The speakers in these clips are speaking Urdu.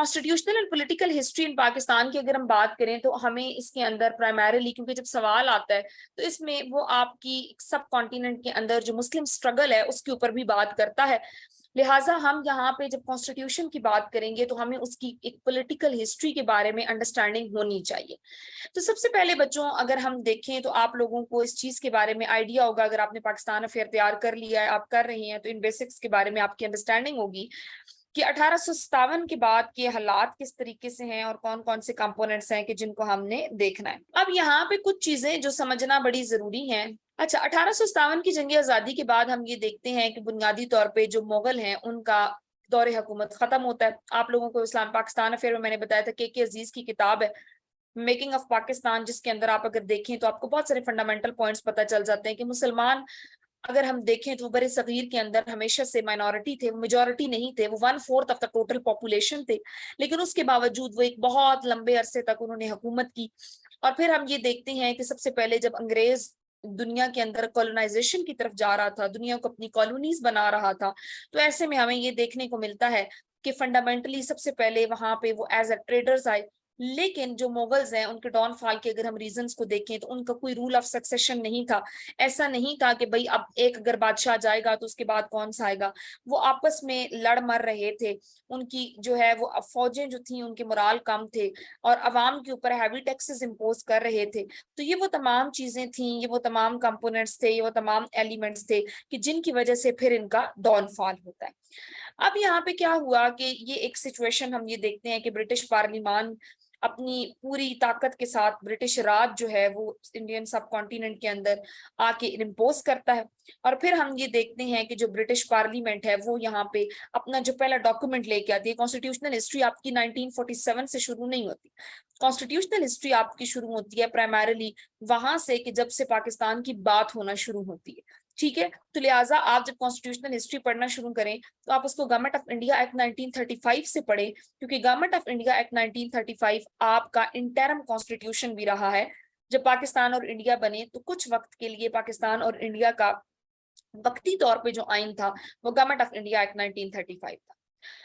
کانسٹیٹیوشنل اینڈ پولیٹیکل ہسٹری ان پاکستان کی اگر ہم بات کریں تو ہمیں اس کے اندر پرائمریلی، کیونکہ جب سوال آتا ہے تو اس میں وہ آپ کی سب کانٹیننٹ کے اندر جو مسلم اسٹرگل ہے اس کے اوپر بھی بات کرتا ہے. لہٰذا ہم یہاں پہ جب کانسٹیٹیوشن کی بات کریں گے تو ہمیں اس کی ایک پولیٹیکل ہسٹری کے بارے میں انڈرسٹینڈنگ ہونی چاہیے. تو سب سے پہلے بچوں اگر ہم دیکھیں تو آپ لوگوں کو اس چیز کے بارے میں آئیڈیا ہوگا، اگر آپ نے پاکستان افیئر تیار کر لیا ہے، آپ کر رہی ہیں، تو ان بیسکس کے بارے میں آپ کی انڈرسٹینڈنگ ہوگی کہ 1857 کے بعد کے حالات کس طریقے سے ہیں اور کون کون سے کمپوننٹس ہیں کہ جن کو ہم نے دیکھنا ہے. اب یہاں پہ کچھ چیزیں جو سمجھنا بڑی ضروری ہیں. اچھا، 1857 کی جنگ آزادی کے بعد ہم یہ دیکھتے ہیں کہ بنیادی طور پہ جو مغل ہیں ان کا دور حکومت ختم ہوتا ہے. آپ لوگوں کو اسلام پاکستان افیئر میں میں نے بتایا تھا کہ عزیز کی کتاب ہے میکنگ آف پاکستان، جس کے اندر آپ اگر دیکھیں تو آپ کو بہت سارے فنڈامنٹل پوائنٹس پتہ چل جاتے ہیں کہ مسلمان اگر ہم دیکھیں تو بر صغیر کے اندر ہمیشہ سے مائنورٹی تھے، میجورٹی نہیں تھے، وہ 1/4 آف دا ٹوٹل پاپولیشن تھے، لیکن اس کے باوجود وہ ایک بہت لمبے عرصے تک انہوں نے حکومت کی. اور پھر ہم یہ دیکھتے ہیں کہ سب سے پہلے جب انگریز دنیا کے اندر کولونائزیشن کی طرف جا رہا تھا، دنیا کو اپنی کالونیز بنا رہا تھا، تو ایسے میں ہمیں یہ دیکھنے کو ملتا ہے کہ فنڈامنٹلی سب سے پہلے وہاں پہ وہ ایز اے ٹریڈرز آئے. لیکن جو مغلز ہیں ان کے ڈاؤن فال کے اگر ہم ریزنز کو دیکھیں تو ان کا کوئی رول آف سکسیشن نہیں تھا. ایسا نہیں تھا کہ بھئی اب ایک اگر بادشاہ جائے گا تو اس کے بعد کون سا آئے گا. وہ آپس میں لڑ مر رہے تھے. ان کی جو ہے وہ فوجیں جو تھیں ان کے مرال کم تھے اور عوام کے اوپر ہیوی ٹیکسز امپوز کر رہے تھے. تو یہ وہ تمام چیزیں تھیں، یہ وہ تمام کمپوننٹس تھے، یہ وہ تمام ایلیمنٹس تھے کہ جن کی وجہ سے پھر ان کا ڈاؤن فال ہوتا ہے. اب یہاں پہ کیا ہوا کہ یہ ایک سچویشن ہم یہ دیکھتے ہیں کہ برٹش پارلیمان اپنی پوری طاقت کے ساتھ برٹش راج جو ہے وہ انڈین سب کانٹیننٹ کے اندر آ کے امپوز کرتا ہے. اور پھر ہم یہ دیکھتے ہیں کہ جو برٹش پارلیمنٹ ہے وہ یہاں پہ اپنا جو پہلا ڈاکومنٹ لے کے آتی ہے. کانسٹیٹیوشنل ہسٹری آپ کی 1947 سے شروع نہیں ہوتی. کانسٹیٹیوشنل ہسٹری آپ کی شروع ہوتی ہے پرائمریلی وہاں سے کہ جب سے پاکستان کی بات ہونا شروع ہوتی ہے. ٹھیک ہے، تو لہٰذا آپ جب کانسٹیٹیوشنل ہسٹری پڑھنا شروع کریں تو آپ اس کو گورنمنٹ آف انڈیا ایکٹ 1935 سے پڑھیں، کیونکہ گورنمنٹ آف انڈیا ایکٹ 1935 آپ کا انٹرم کانسٹیٹیوشن بھی رہا ہے. جب پاکستان اور انڈیا بنے تو کچھ وقت کے لیے پاکستان اور انڈیا کا وقتی طور پہ جو آئین تھا وہ گورنمنٹ آف انڈیا ایکٹ 1935 تھا.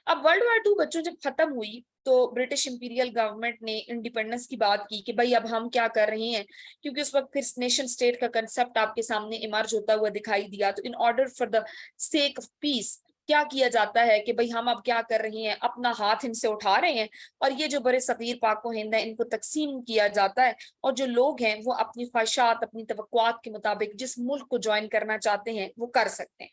اب ورلڈ وار 2 بچوں جب ختم ہوئی تو برٹش امپیریل گورنمنٹ نے انڈیپینڈنس کی بات کی کہ بھائی اب ہم کیا کر رہے ہیں، کیونکہ اس وقت پھر نیشن سٹیٹ کا کنسپٹ آپ کے سامنے ایمرج ہوتا ہوا دکھائی دیا. تو in order for the sake of peace کیا کیا جاتا ہے کہ بھئی ہم اب کیا کر رہے ہیں، اپنا ہاتھ ان سے اٹھا رہے ہیں اور یہ جو بر صغیر پاک و ہند ہے ان کو تقسیم کیا جاتا ہے اور جو لوگ ہیں وہ اپنی خواہشات اپنی توقعات کے مطابق جس ملک کو جوائن کرنا چاہتے ہیں وہ کر سکتے ہیں.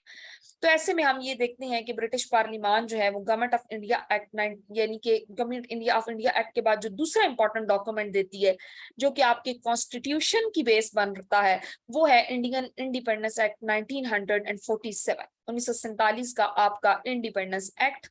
تو ایسے میں ہم یہ دیکھتے ہیں کہ برٹش پارلیمان جو ہے وہ گورنمنٹ آف انڈیا ایکٹ یعنی کہ government India of India act کے بعد جو دوسرا امپورٹنٹ ڈاکومنٹ دیتی ہے جو کہ آپ کے کانسٹیٹیوشن کی بیس بنتا ہے وہ ہے انڈین انڈیپینڈنس ایکٹ 1947 1947 کا آپ کا انڈیپینڈنس ایکٹ.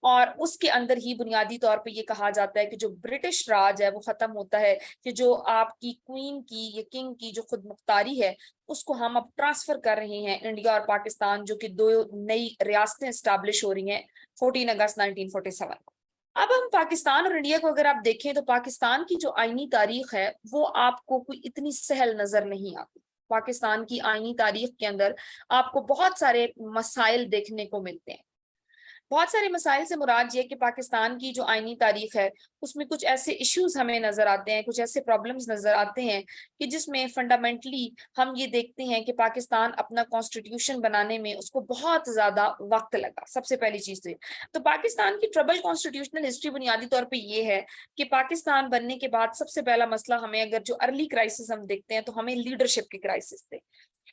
اور اس کے اندر ہی بنیادی طور پہ یہ کہا جاتا ہے کہ جو برٹش راج ہے وہ ختم ہوتا ہے، کہ جو آپ کی کوئین کی یا کنگ کی جو خود مختاری ہے اس کو ہم اب ٹرانسفر کر رہے ہیں انڈیا اور پاکستان، جو کہ 2 نئی ریاستیں اسٹیبلش ہو رہی ہیں 14 اگست 1947 کو. اب ہم پاکستان اور انڈیا کو اگر آپ دیکھیں تو پاکستان کی جو آئینی تاریخ ہے وہ آپ کو کوئی اتنی سہل نظر نہیں آتی. پاکستان کی آئینی تاریخ کے اندر آپ کو بہت سارے مسائل دیکھنے کو ملتے ہیں. بہت سارے مسائل سے مراد یہ کہ پاکستان کی جو آئینی تاریخ ہے اس میں کچھ ایسے ایشوز ہمیں نظر آتے ہیں، کچھ ایسے پرابلمز نظر آتے ہیں کہ جس میں فنڈامنٹلی ہم یہ دیکھتے ہیں کہ پاکستان اپنا کانسٹیٹیوشن بنانے میں اس کو بہت زیادہ وقت لگا. سب سے پہلی چیز تو پاکستان کی ٹربل کانسٹیٹیوشنل ہسٹری بنیادی طور پہ یہ ہے کہ پاکستان بننے کے بعد سب سے پہلا مسئلہ ہمیں اگر جو ارلی کرائسس ہم دیکھتے ہیں تو ہمیں لیڈرشپ کے کرائسس تھے،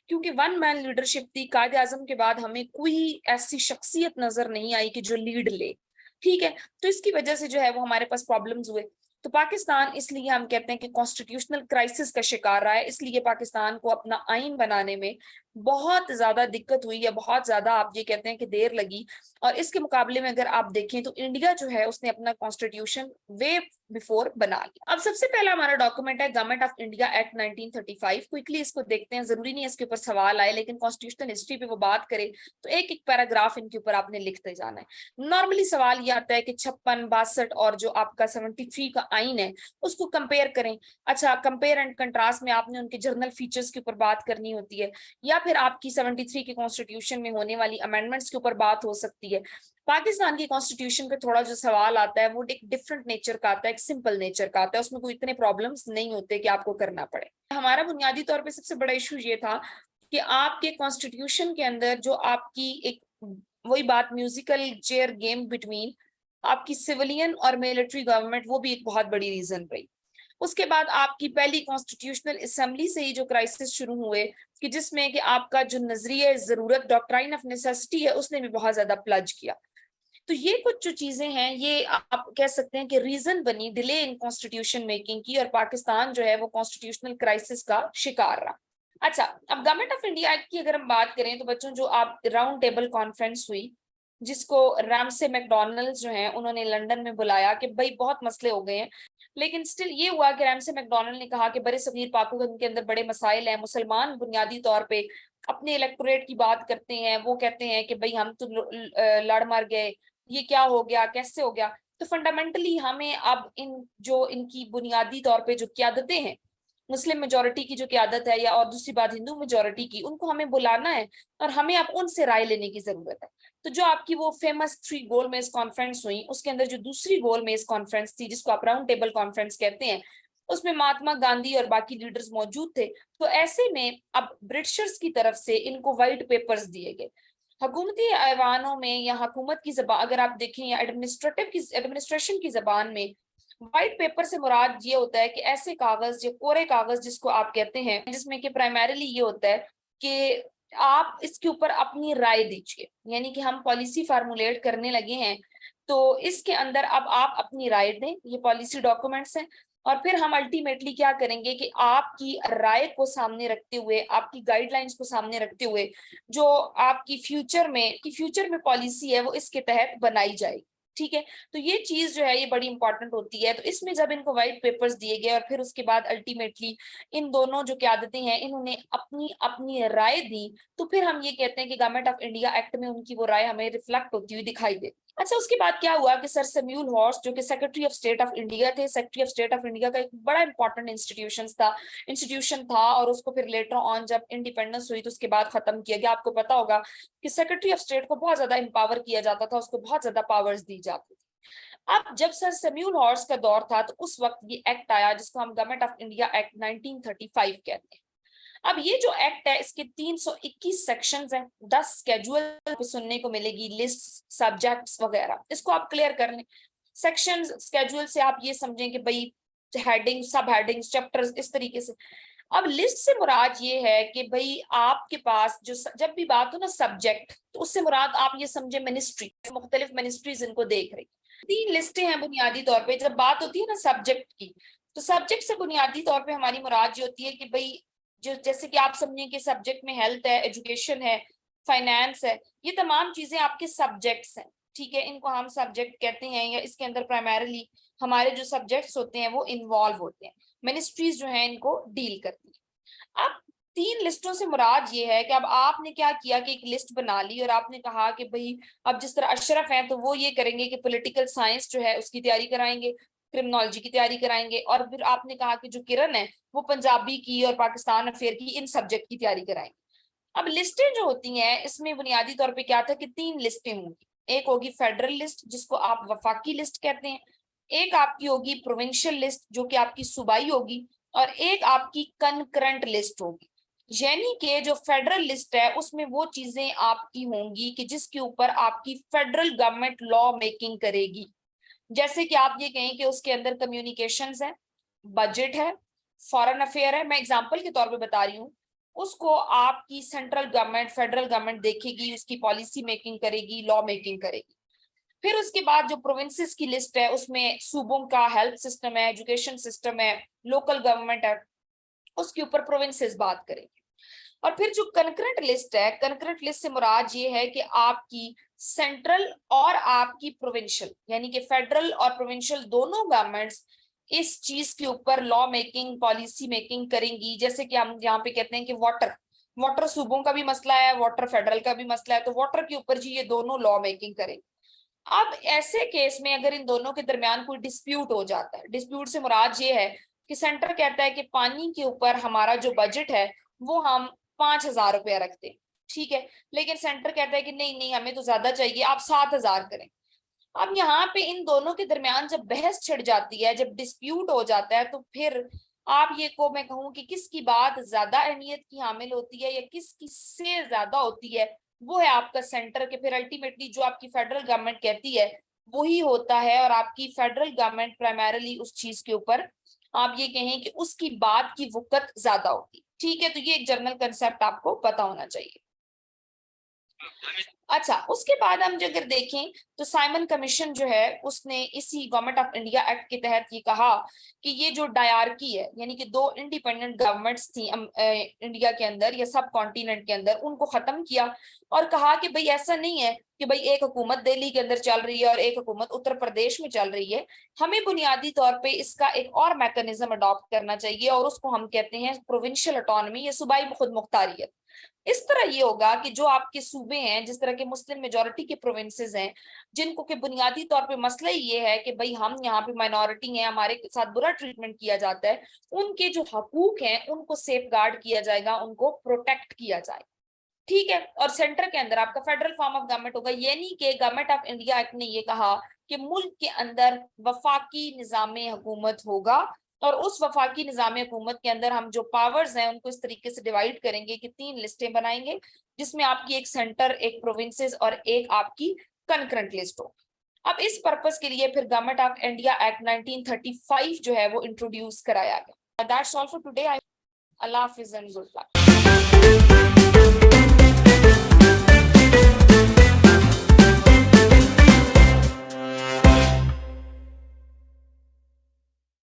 کیونکہ 1 مین لیڈرشپ تھی. قائد اعظم کے بعد ہمیں کوئی ایسی شخصیت نظر نہیں آئی کہ جو لیڈ لے. ٹھیک ہے، تو اس کی وجہ سے جو ہے وہ ہمارے پاس پرابلمز ہوئے. تو پاکستان اس لیے ہم کہتے ہیں کہ کانسٹیٹیوشنل کرائسس کا شکار رہا ہے، اس لیے پاکستان کو اپنا آئین بنانے میں بہت زیادہ دقت ہوئی یا بہت زیادہ آپ یہ کہتے ہیں کہ دیر لگی. اور اس کے مقابلے میں اگر آپ دیکھیں تو انڈیا جو ہے اس نے اپنا کانسٹیٹیوشن وے بیفور بنا لیا. اب سب سے پہلا ہمارا ڈاکومنٹ ہے government of India act 1935. Quickly اس کو دیکھتے ہیں، ضروری نہیں اس کے اوپر سوال آئے لیکن کانسٹیٹیوشنل ہسٹری پہ وہ بات کرے تو ایک ایک پیراگراف ان کے اوپر آپ نے لکھتے جانا ہے. نارملی سوال یہ آتا ہے کہ 56 62 اور جو آپ کا 73 کا آئین ہے اس کو کمپیئر کریں. اچھا، کمپیئر اینڈ کنٹراسٹ میں آپ نے ان کے جرنل فیچرز کے اوپر بات کرنی ہوتی ہے، یا پھر پھر آپ کی 73 کے کانسٹیٹیوشن میں ہونے والی امینڈمنٹس کے اوپر بات ہو سکتی ہے. پاکستان کی کانسٹیٹیوشن پہ تھوڑا جو سوال آتا ہے وہ ایک ڈفرنٹ نیچر کا آتا ہے, ایک سمپل نیچر کا آتا ہے, اس میں کوئی اتنے پرابلمس نہیں ہوتے کہ آپ کو کرنا پڑے. ہمارا بنیادی طور پہ سب سے بڑا ایشو یہ تھا کہ آپ کے کانسٹیٹیوشن کے اندر جو آپ کی ایک وہی بات میوزیکل چیئر گیم بٹوین آپ کی سولین اور ملٹری گورنمنٹ, وہ بھی ایک بہت بڑی ریزن رہی. اس کے بعد آپ کی پہلی کانسٹیٹیوشنل اسمبلی سے ہی جو کرائسس شروع ہوئے کہ جس میں کہ آپ کا جو نظریہ ضرورت ڈاکٹرائن آف نیسیسٹی ہے اس نے بھی بہت زیادہ پلج کیا. تو یہ کچھ جو چیزیں ہیں یہ آپ کہہ سکتے ہیں کہ ریزن بنی ڈیلے ان کانسٹیٹیوشن میکنگ کی, اور پاکستان جو ہے وہ کانسٹیٹیوشنل کرائسس کا شکار رہا. اچھا, اب گورنمنٹ آف انڈیا ایکٹ کی اگر ہم بات کریں تو بچوں جو آپ راؤنڈ ٹیبل کانفرنس ہوئی جس کو رامسے میکڈونلڈ جو ہیں انہوں نے لنڈن میں بلایا کہ بھائی بہت مسئلے ہو گئے ہیں, لیکن سٹل یہ ہوا کہ رامسے میکڈونلڈ نے کہا کہ برے صغیر پاک و ہند کے اندر بڑے مسائل ہیں, مسلمان بنیادی طور پہ اپنے الیکٹوریٹ کی بات کرتے ہیں, وہ کہتے ہیں کہ بھائی ہم تو لڑ مر گئے, یہ کیا ہو گیا, کیسے ہو گیا. تو فنڈامنٹلی ہمیں اب ان کی بنیادی طور پہ جو قیادتیں ہیں, مسلم میجورٹی کی جو قیادت ہے یا اور دوسری بات ہندو میجورٹی کی, ان کو ہمیں بلانا ہے اور ہمیں اب ان سے رائے لینے کی ضرورت ہے. تو جو آپ کی وہ فیمس 3 گول میز کانفرنس ہوئی, اس کے اندر جو دوسری گول میز کانفرنس تھی جس کو آپ راؤنڈ ٹیبل کانفرنس کہتے ہیں, اس میں مہاتما گاندھی اور باقی لیڈرز موجود تھے. تو ایسے میں اب برٹشرز کی طرف سے ان کو وائٹ پیپرز دیے گئے. حکومتی ایوانوں میں یا حکومت کی زبان اگر آپ دیکھیں یا ایڈمنسٹریشن کی زبان میں وائٹ پیپر سے مراد یہ ہوتا ہے کہ ایسے کاغذ یا کورے کاغذ جس کو آپ کہتے ہیں, جس میں کہ پرائمریلی یہ ہوتا ہے کہ آپ اس کے اوپر اپنی رائے دیجیے, یعنی کہ ہم پالیسی فارمولیٹ کرنے لگے ہیں تو اس کے اندر اب آپ اپنی رائے دیں, یہ پالیسی ڈاکومنٹس ہیں, اور پھر ہم الٹیمیٹلی کیا کریں گے کہ آپ کی رائے کو سامنے رکھتے ہوئے, آپ کی گائیڈ لائنز کو سامنے رکھتے ہوئے جو آپ کی فیوچر میں پالیسی ہے وہ اس کے تحت بنائی جائے گی. ٹھیک ہے, تو یہ چیز جو ہے یہ بڑی امپورٹنٹ ہوتی ہے. تو اس میں جب ان کو وائٹ پیپرز دیے گئے اور پھر اس کے بعد الٹیمیٹلی ان دونوں جو قیادتیں ہیں انہوں نے اپنی رائے دی, تو پھر ہم یہ کہتے ہیں کہ گورنمنٹ آف انڈیا ایکٹ میں ان کی وہ رائے ہمیں ریفلیکٹ ہوتی ہوئی دکھائی دے. اچھا, اس کے بعد کیا ہوا کہ سر سیمیول ہارس جو کہ secretary of state of India تھے, secretary of state of India کا ایک بڑا امپورٹنٹ انسٹیٹیوشن تھا اور اس کو پھر لیٹر آن جب انڈیپینڈنس ہوئی تو اس کے بعد ختم کیا گیا. آپ کو پتا ہوگا کہ سیکرٹری آف اسٹیٹ کو بہت زیادہ امپاور کیا جاتا تھا, اس کو بہت زیادہ پاورز دی جاتی تھی. اب جب سر سیمیول ہارس کا دور تھا تو اس وقت یہ ایکٹ آیا جس کو ہم گورنمنٹ آف انڈیا ایکٹ 1935 کہتے ہیں. اب یہ جو ایکٹ ہے اس کے 321 سیکشنز ہیں, 10 اسکیجول سننے کو ملے گی, لسٹ, سبجیکٹس وغیرہ, اس کو آپ کلیئر کر لیں. سیکشنز اسکیجول سے آپ یہ سمجھیں کہ بھئی ہیڈنگ, سب ہیڈنگ, چیپٹرز, اس طریقے سے. اب لسٹ سے مراد یہ ہے کہ بھئی آپ کے پاس جو جب بھی بات ہو نا سبجیکٹ, تو اس سے مراد آپ یہ سمجھیں منسٹری, مختلف منسٹریز ان کو دیکھ رہی. 3 لسٹیں ہیں بنیادی طور پہ. جب بات ہوتی ہے نا سبجیکٹ کی, تو سبجیکٹ سے بنیادی طور پہ ہماری مراد یہ ہوتی ہے کہ بھئی جو جیسے کہ آپ سمجھیں کہ سبجیکٹ میں ہیلتھ ہے, ایجوکیشن ہے, فائنانس ہے, یہ تمام چیزیں آپ کے سبجیکٹس ہیں. ٹھیک ہے, ان کو ہم سبجیکٹ کہتے ہیں, یا اس کے اندر پرائمریلی ہمارے جو سبجیکٹس ہوتے ہیں وہ انوالو ہوتے ہیں, منسٹریز جو ہیں ان کو ڈیل کرتی ہیں. اب 3 لسٹوں سے مراد یہ ہے کہ اب آپ نے کیا کیا کہ ایک لسٹ بنا لی اور آپ نے کہا کہ بھئی اب جس طرح اشرف ہیں تو وہ یہ کریں گے کہ پولیٹیکل سائنس جو ہے اس کی تیاری کرائیں گے, کرمنالوجی کی تیاری کرائیں گے, اور پھر آپ نے کہا کہ جو کرن ہے وہ پنجابی کی اور پاکستان افیئر کی ان سبجیکٹ کی تیاری کرائیں گے. اب لسٹیں جو ہوتی ہیں اس میں بنیادی طور پہ کیا تھا کہ 3 لسٹیں ہوں گی. ایک ہوگی فیڈرل لسٹ جس کو آپ وفاقی لسٹ کہتے ہیں, ایک آپ کی ہوگی پروونشل لسٹ جو کہ آپ کی صوبائی ہوگی, اور ایک آپ کی کنکرنٹ لسٹ ہوگی. یعنی کہ جو فیڈرل لسٹ ہے اس میں وہ چیزیں آپ کی ہوں گی کہ جس کے اوپر آپ کی فیڈرل گورنمنٹ لا میکنگ کرے گی. جیسے کہ آپ یہ کہیں کہ اس کے اندر کمیونیکیشنز ہے, بجٹ ہے, فارن افیئر ہے. میں اگزامپل کے طور پہ بتا رہی ہوں, اس کو آپ کی سینٹرل گورنمنٹ, فیڈرل گورنمنٹ دیکھے گی, اس کی پالیسی میکنگ کرے گی, لا میکنگ کرے گی. پھر اس کے بعد جو پروونسز کی لسٹ ہے اس میں صوبوں کا ہیلتھ سسٹم ہے, ایجوکیشن سسٹم ہے, لوکل گورنمنٹ ہے, اس کے اوپر پروونسز بات کریں گے. اور پھر جو کنکرنٹ لسٹ ہے, کنکرنٹ لسٹ سے مراد یہ ہے کہ آپ کی سینٹرل اور آپ کی پروونشل, یعنی کہ فیڈرل اور پروونشل دونوں گورنمنٹس اس چیز کے اوپر لا میکنگ, پالیسی میکنگ کریں گی. جیسے کہ ہم یہاں پہ کہتے ہیں کہ واٹر صوبوں کا بھی مسئلہ ہے, واٹر فیڈرل کا بھی مسئلہ ہے, تو واٹر کے اوپر جی یہ دونوں لا میکنگ کریں گے. اب ایسے کیس میں اگر ان دونوں کے درمیان کوئی ڈسپیوٹ ہو جاتا ہے, ڈسپیوٹ سے مراد یہ ہے کہ سینٹر کہتا ہے کہ پانی کے اوپر ہمارا جو بجٹ ہے وہ ہم 5,000 روپیہ رکھتے, ٹھیک ہے, لیکن سینٹر کہتا ہے کہ نہیں نہیں ہمیں تو زیادہ چاہیے, آپ 7,000 کریں. اب یہاں پہ ان دونوں کے درمیان جب بحث چھڑ جاتی ہے, جب ڈسپیوٹ ہو جاتا ہے, تو پھر آپ یہ کو میں کہوں کہ کس کی بات زیادہ اہمیت کی حامل ہوتی ہے یا کس کی سے زیادہ ہوتی ہے, وہ ہے آپ کا سینٹر. کے پھر الٹیمیٹلی جو آپ کی فیڈرل گورنمنٹ کہتی ہے وہی ہوتا ہے, اور آپ کی فیڈرل گورنمنٹ پرائمرلی اس چیز کے اوپر آپ یہ کہیں کہ اس کی بات کی وقت زیادہ ہوتی, ٹھیک ہے. تو یہ ایک جنرل کنسپٹ آپ کو پتا ہونا چاہیے. اچھا, اس کے بعد ہم جو اگر دیکھیں تو سائمن کمیشن جو ہے اس نے اسی گورنمنٹ آف انڈیا ایکٹ کے تحت یہ کہا کہ یہ جو ڈائارکی ہے, یعنی کہ 2 انڈیپینڈنٹ گورنمنٹس تھیں انڈیا کے اندر یا سب کانٹیننٹ کے اندر, ان کو ختم کیا اور کہا کہ بھئی ایسا نہیں ہے کہ بھئی ایک حکومت دہلی کے اندر چل رہی ہے اور ایک حکومت اتر پردیش میں چل رہی ہے, ہمیں بنیادی طور پہ اس کا ایک اور میکانزم اڈاپٹ کرنا چاہیے اور اس کو ہم کہتے ہیں پروونشل اٹانومی یا صوبائی خود مختاریت. اس طرح یہ ہوگا کہ جو آپ کے صوبے ہیں, جس طرح کے مسلم میجورٹی کے پروونسز ہیں, جن کو کہ بنیادی طور پہ مسئلہ یہ ہے کہ بھئی ہم یہاں پہ مائنورٹی ہیں, ہمارے ساتھ برا ٹریٹمنٹ کیا جاتا ہے, ان کے جو حقوق ہیں ان کو سیف گارڈ کیا جائے گا, ان کو پروٹیکٹ کیا جائے, ٹھیک ہے. اور سینٹر کے اندر آپ کا فیڈرل فارم آف گورنمنٹ ہوگا, یعنی کہ گورنمنٹ آف انڈیا ایکٹ نے یہ کہا کہ ملک کے اندر وفاقی نظام حکومت ہوگا, اور اس وفاقی نظام حکومت کے اندر ہم جو پاورز ہیں ان کو اس طریقے سے ڈیوائیڈ کریں گے کہ 3 لسٹیں بنائیں گے, جس میں آپ کی ایک سینٹر, ایک پروونسز اور ایک آپ کی کنکرنٹ لسٹ ہو. اب اس پرپس کے لیے پھر گورنمنٹ آف انڈیا ایکٹ 1935 جو ہے وہ انٹروڈیوس کرایا گیا. That's all for today. اللہ حافظ and good luck.